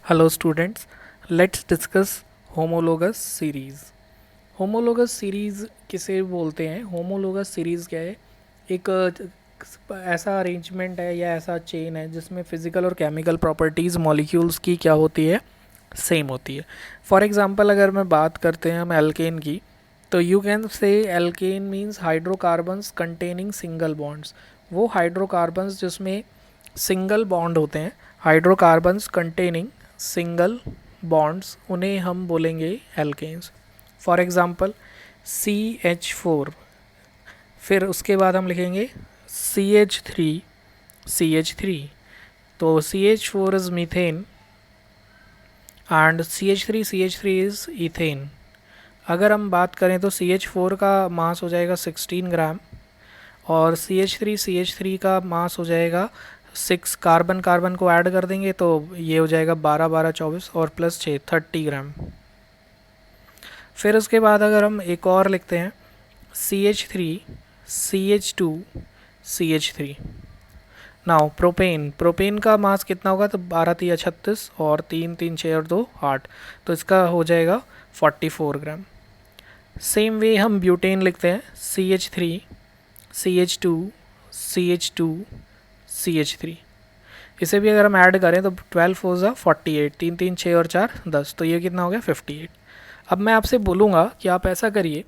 Hello students, let's discuss homologous series. Homologous series किसे बोलते हैं? होमोलोगस सीरीज़ क्या है? एक ऐसा अरेंजमेंट है या ऐसा चेन है जिसमें फिज़िकल और केमिकल प्रॉपर्टीज़ मॉलिक्यूल्स की क्या होती है, सेम होती है. फॉर एग्जांपल अगर मैं बात करते हैं हम एल्केन की, तो you can say alkane means hydrocarbons containing single bonds. वो हाइड्रोकार्बन्स जिसमें सिंगल बॉन्ड होते हैं, हाइड्रोकार्बन्स कंटेनिंग सिंगल बॉन्ड्स, उन्हें हम बोलेंगे एल्केन्स. फॉर एग्ज़ाम्पल CH4, फिर उसके बाद हम लिखेंगे CH3. तो CH4 is methane and CH3 is ethane. अगर हम बात करें तो CH4 का मास हो जाएगा 16 ग्राम और CH3 का मास हो जाएगा 6. कार्बन कार्बन को ऐड कर देंगे तो ये हो जाएगा 12 12 24 और प्लस 6 30 ग्राम. फिर उसके बाद अगर हम एक और लिखते हैं CH3 नाउ प्रोपेन का मास कितना होगा? तो 12 3 36 और 3 3 6 और 2 8, तो इसका हो जाएगा 44 ग्राम. सेम वे हम ब्यूटेन लिखते हैं CH3 इसे भी अगर हम ऐड करें तो 12 4 ज़ा 48, 3 3 6 और 4 10, तो ये कितना हो गया 58. अब मैं आपसे बोलूँगा कि आप ऐसा करिए,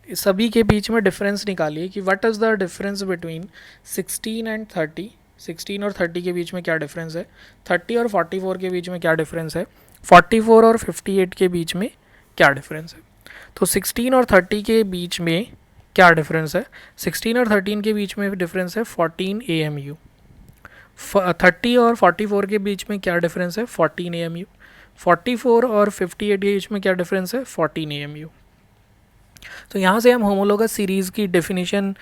सभी के बीच में डिफरेंस निकालिए कि what is the difference between 16 and 30. 16 और 30 के बीच में क्या डिफरेंस है, 30 और 44 के बीच में क्या डिफरेंस है, 44 और 58 के बीच में क्या डिफरेंस है. तो 16 और 30 के बीच में क्या डिफरेंस है? 16 और 13 के बीच में डिफरेंस है 14 AMU. 30 और 44 के बीच में क्या डिफरेंस है? 14 AMU. 44 और 58 के बीच में क्या डिफरेंस है? 14 AMU. तो यहाँ से हम होमोलोगस सीरीज़ की डेफिनेशन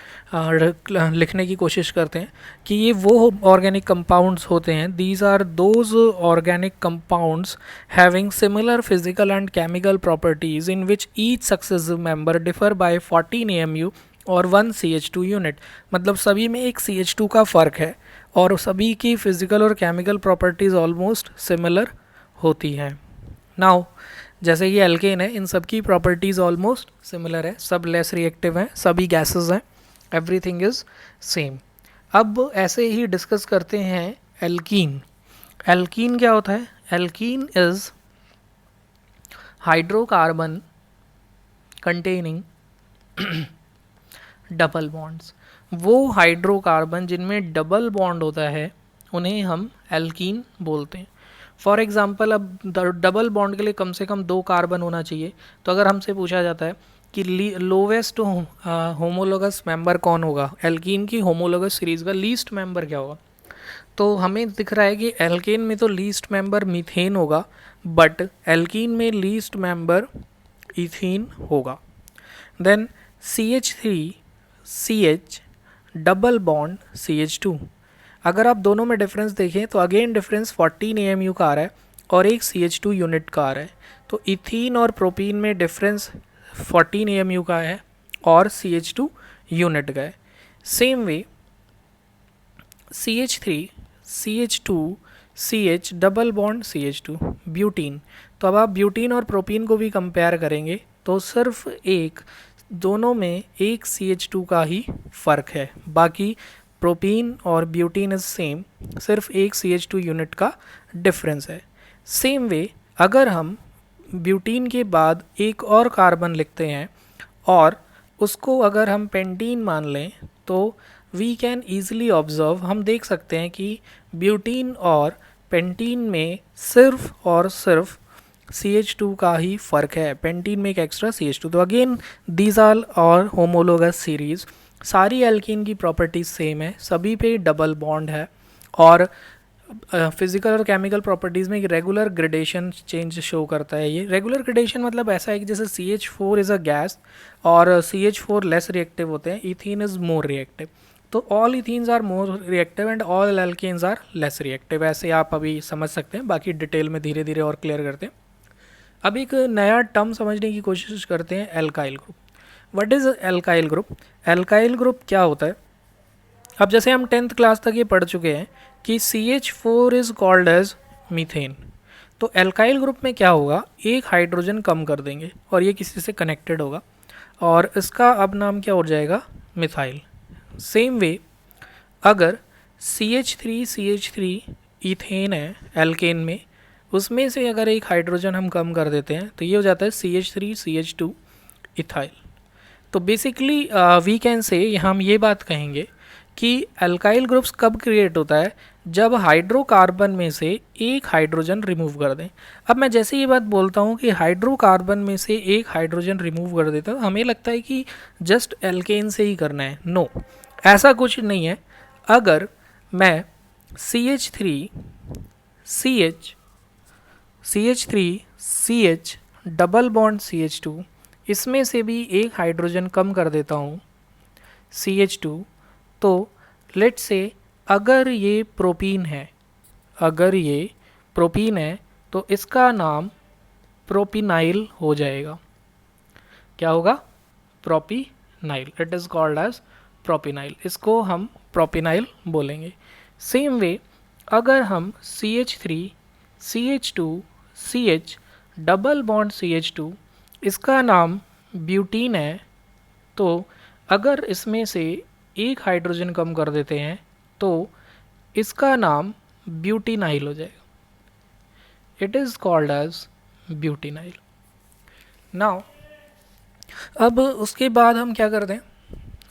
लिखने की कोशिश करते हैं कि ये वो ऑर्गेनिक कंपाउंड्स होते हैं. These are those organic compounds having similar physical and chemical properties in which each successive member differ by 14 AMU और 1 CH2 यूनिट. मतलब सभी में एक CH2 का फ़र्क है और सभी की फिजिकल और केमिकल प्रॉपर्टीज़ ऑलमोस्ट सिमिलर होती हैं. नाउ जैसे कि एल्केन है, इन सब की प्रॉपर्टीज़ ऑलमोस्ट सिमिलर है, सब लेस रिएक्टिव हैं, सभी गैसेस हैं, एवरीथिंग इज़ सेम. अब ऐसे ही डिस्कस करते हैं एल्कीन. एल्कीन क्या होता है? Alkene is hydrocarbon containing double bonds. वो हाइड्रोकार्बन जिनमें डबल बॉन्ड होता है उन्हें हम एल्कीन बोलते हैं. फॉर एग्ज़ाम्पल अब डबल बॉन्ड के लिए कम से कम 2 कार्बन होना चाहिए. तो अगर हमसे पूछा जाता है कि लोवेस्ट होमोलोगस मेंबर कौन होगा, एल्कीन की होमोलोगस सीरीज़ का लीस्ट मेंबर क्या होगा, तो हमें दिख रहा है कि एल्केन में तो लीस्ट मेंबर मीथेन होगा, बट एल्कीन में लीस्ट मेंबर इथीन होगा. Then CH3CH double bond CH2. अगर आप दोनों में डिफरेंस देखें तो अगेन डिफरेंस 14 AMU का आ रहा है और एक CH2 यूनिट का आ रहा है. तो इथीन और प्रोपीन में डिफरेंस 14 AMU का है और CH2 यूनिट का है. Same way CH3CH2CH double bond CH2 butene. तो अब आप ब्यूटीन और प्रोपीन को भी कंपेयर करेंगे तो सिर्फ एक, दोनों में एक CH2 का ही फ़र्क है, बाकी प्रोपीन और ब्यूटीन इज़ सेम, सिर्फ एक CH2 यूनिट का डिफरेंस है. सेम वे अगर हम ब्यूटीन के बाद एक और कार्बन लिखते हैं और उसको अगर हम पेंटीन मान लें तो वी कैन ईज़िली ऑब्जर्व, हम देख सकते हैं कि ब्यूटीन और पेंटीन में सिर्फ और सिर्फ CH2 का ही फ़र्क है, पेंटीन में एक एक्स्ट्रा CH2. तो अगेन दीज आर और होमोलोगस सीरीज़. सारी एल्कीन की प्रॉपर्टीज सेम है, सभी पे डबल बॉन्ड है और फिजिकल और केमिकल प्रॉपर्टीज़ में एक रेगुलर ग्रेडेशन चेंज शो करता है. ये रेगुलर ग्रेडेशन मतलब ऐसा है कि जैसे CH4 इज़ अ गैस और CH4 लेस रिएक्टिव होते हैं, इथीन इज़ मोर रिएक्टिव. तो all ethenes are more reactive and all alkenes are less reactive. ऐसे आप अभी समझ सकते हैं, बाकी डिटेल में धीरे धीरे और क्लियर करते हैं. अब एक नया टर्म समझने की कोशिश करते हैं, alkyl group. What is alkyl group? Alkyl group क्या होता है? अब जैसे हम 10th क्लास तक ये पढ़ चुके हैं कि CH4 is called as methane. तो एल्काइल ग्रुप में क्या होगा, एक हाइड्रोजन कम कर देंगे और ये किसी से कनेक्टेड होगा और इसका अब नाम क्या हो जाएगा, मिथाइल। सेम वे अगर CH3 इथेन है एल्केन में, उसमें से अगर एक हाइड्रोजन हम कम कर देते हैं तो ये हो जाता है CH3CH2 इथाइल। तो बेसिकली वी कैन से हम ये बात कहेंगे कि अल्काइल ग्रुप्स कब क्रिएट होता है, जब हाइड्रोकार्बन में से एक हाइड्रोजन रिमूव कर दें। अब मैं जैसे ये बात बोलता हूँ कि हाइड्रोकार्बन में से एक हाइड्रोजन रिमूव कर देता हूँ, हमें लगता है कि जस्ट एल्केन से ही करना है। नो, ऐसा कुछ नहीं है। अगर मैं CH3CH डबल बॉन्ड CH2 इसमें से भी एक हाइड्रोजन कम कर देता हूँ CH2, तो लेट से अगर ये प्रोपीन है, तो इसका नाम प्रोपिनाइल हो जाएगा। क्या होगा, propynyl. It is called as propynyl, इसको हम प्रोपिनाइल बोलेंगे। सेम वे अगर हम CH3CH2CH डबल बॉन्ड CH2 इसका नाम ब्यूटीन है, तो अगर इसमें से एक हाइड्रोजन कम कर देते हैं तो इसका नाम ब्यूटीनाइल हो जाएगा। It is called as butynyl. Now अब उसके बाद हम क्या करते हैं,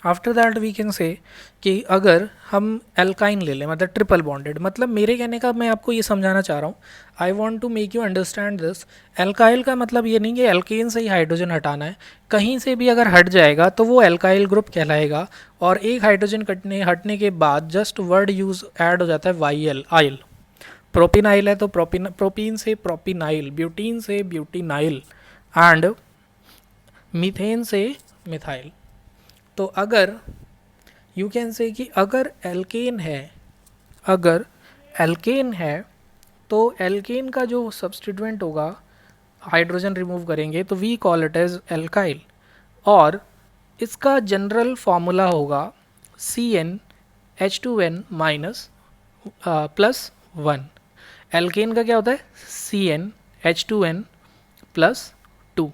after that we can say कि अगर हम एल्काइन ले लें, मतलब ट्रिपल बॉन्डेड, मतलब मेरे कहने का मैं आपको ये समझाना चाह रहा हूँ, I want to make you understand this. Alkyl का मतलब ये नहीं कि एल्केन से ही हाइड्रोजन हटाना है, कहीं से भी अगर हट जाएगा तो वो एल्काइल ग्रुप कहलाएगा। और एक हाइड्रोजन हटने के बाद जस्ट वर्ड यूज ऐड हो जाता है वाई आइल। प्रोपिनाइल है तो प्रोपीन से प्रोपिनाइल, ब्यूटीन से ब्यूटीनाइल एंड मीथेन से मिथाइल। तो अगर यू कैन से कि अगर एल्केन है तो एल्केन का जो सब्स्टिट्यूएंट होगा, हाइड्रोजन रिमूव करेंगे तो we call it as alkyl, और इसका जनरल फॉर्मूला होगा CnH2n माइनस +1। एल्केन का क्या होता है, CnH2n +2।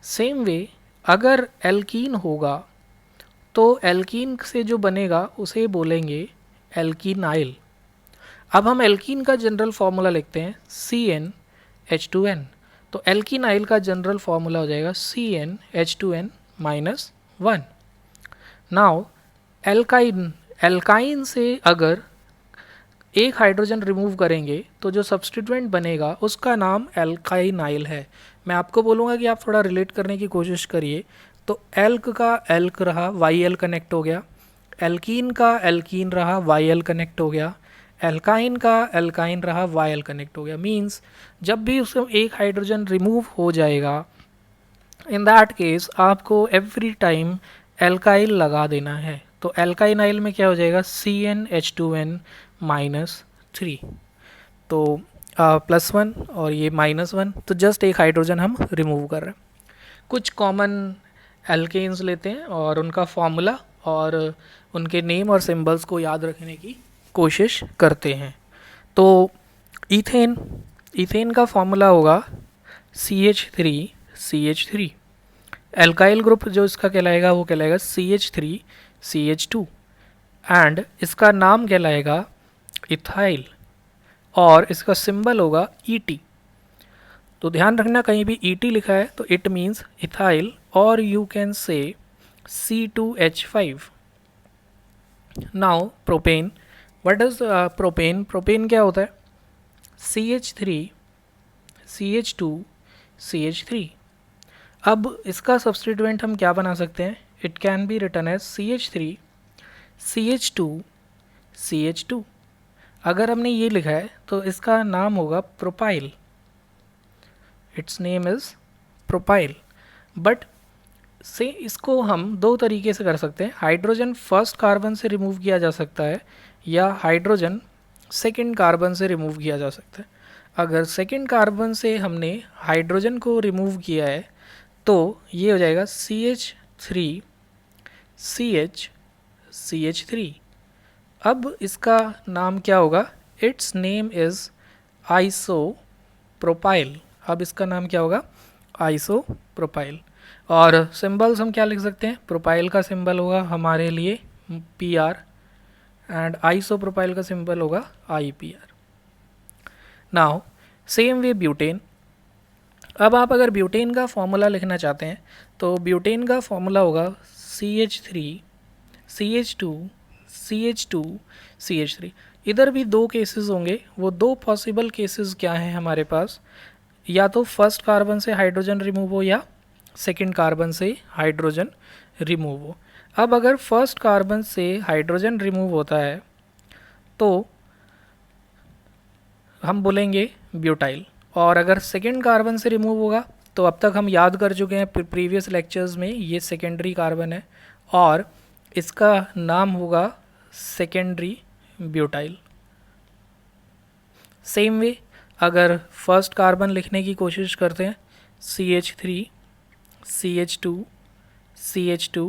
सेम वे अगर एल्कीन होगा तो एल्कीन से जो बनेगा उसे बोलेंगे एल्कीनाइल। अब हम एल्कीन का जनरल फार्मूला लिखते हैं CnH2n, तो एल्कीनाइल का जनरल फार्मूला हो जाएगा CnH2n -1। नाउ एल्काइन से अगर एक हाइड्रोजन रिमूव करेंगे तो जो सब्स्टिट्यूएंट बनेगा उसका नाम एल्काइनाइल है। मैं आपको बोलूँगा कि आप थोड़ा रिलेट करने की कोशिश करिए। तो एल्क का एल्क रहा, YL कनेक्ट हो गया, एल्कीन का एल्कीन रहा, YL कनेक्ट हो गया, एल्काइन का एल्काइन रहा, YL कनेक्ट हो गया। मीन्स जब भी उसका एक हाइड्रोजन रिमूव हो जाएगा, इन दैट केस आपको एवरी टाइम एल्काइल लगा देना है। तो एल्काइनाइल में क्या हो जाएगा, CnH2n -3, तो +1 और ये -1, तो जस्ट एक हाइड्रोजन हम रिमूव कर रहे हैं। कुछ कॉमन एल्केन्स लेते हैं और उनका फॉर्मूला और उनके नेम और सिंबल्स को याद रखने की कोशिश करते हैं। तो इथेन का फॉर्मूला होगा CH3CH3। एल्काइल ग्रुप जो इसका कहलाएगा वो कहलाएगा CH3CH2 एंड इसका नाम कहलाएगा इथाइल और इसका सिंबल होगा ET। तो ध्यान रखना कहीं भी ET लिखा है तो इट मीन्स इथाइल, और यू कैन से C2H5। Now propane, what is propane? Propane क्या होता है, CH3CH2CH3। अब इसका सब्स्टिट्यूएंट हम क्या बना सकते हैं, it can be written as CH3CH2CH2। अगर हमने ये लिखा है तो इसका नाम होगा propyl, it's name is propyl. But से इसको हम दो तरीके से कर सकते हैं, हाइड्रोजन फर्स्ट कार्बन से रिमूव किया जा सकता है या हाइड्रोजन सेकंड कार्बन से रिमूव किया जा सकता है। अगर सेकंड कार्बन से हमने हाइड्रोजन को रिमूव किया है तो ये हो जाएगा CH3CH3। अब इसका नाम क्या होगा, it's name is iso propyl, अब इसका नाम क्या होगा, आइसो प्रोपाइल। और सिंबल्स हम क्या लिख सकते हैं, प्रोपाइल का सिंबल होगा हमारे लिए PR एंड आइसो प्रोपाइल का सिंबल होगा IPR। Now same way butane, अब आप अगर ब्यूटेन का फॉर्मूला लिखना चाहते हैं तो ब्यूटेन का फॉर्मूला होगा CH3 CH2 CH2 CH3। इधर भी दो केसेस होंगे, वो दो पॉसिबल केसेस क्या हैं हमारे पास, या तो फर्स्ट कार्बन से हाइड्रोजन रिमूव हो या सेकंड कार्बन से हाइड्रोजन रिमूव हो। अब अगर फर्स्ट कार्बन से हाइड्रोजन रिमूव होता है तो हम बोलेंगे ब्यूटाइल, और अगर सेकेंड कार्बन से रिमूव होगा तो अब तक हम याद कर चुके हैं प्रीवियस लेक्चर्स में, ये सेकेंडरी कार्बन है और इसका नाम होगा सेकेंडरी ब्यूटाइल। सेम वे अगर फर्स्ट कार्बन लिखने की कोशिश करते हैं CH3 CH2 CH2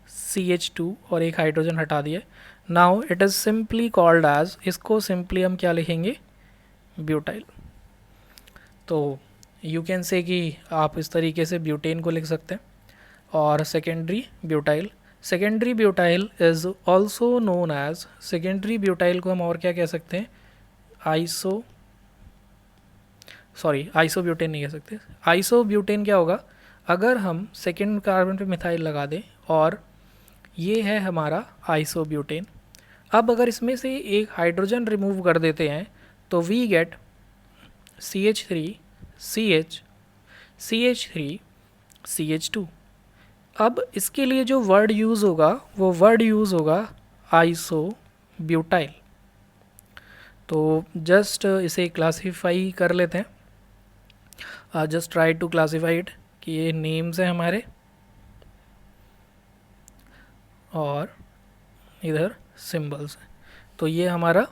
CH2 और एक हाइड्रोजन हटा दिया, now it is simply called as, इसको सिंपली हम क्या लिखेंगे, ब्यूटाइल। तो यू कैन से कि आप इस तरीके से ब्यूटेन को लिख सकते हैं। और secondary butyl, secondary butyl is also known as, secondary butyl को हम और क्या कह सकते हैं, आइसो ब्यूटेन नहीं कह सकते। आइसो ब्यूटेन क्या होगा, अगर हम सेकेंड कार्बन पे मिथाइल लगा दें और ये है हमारा आइसो ब्यूटेन। अब अगर इसमें से एक हाइड्रोजन रिमूव कर देते हैं तो we get CH3 CH CH3 CH2। अब इसके लिए जो वर्ड यूज़ होगा वो वर्ड यूज़ होगा आइसो ब्यूटाइल। तो जस्ट इसे क्लासीफाई कर लेते हैं, just try to classify it, कि ये नेम्स हैं हमारे और इधर सिंबल्स हैं। तो ये हमारा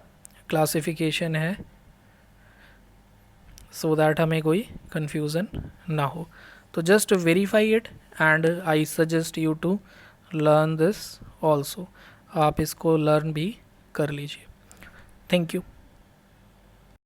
क्लासिफिकेशन है, सो दैट हमें कोई कन्फ्यूज़न ना हो। तो just verify it and I suggest you to learn this also, आप इसको लर्न भी कर लीजिए। Thank you.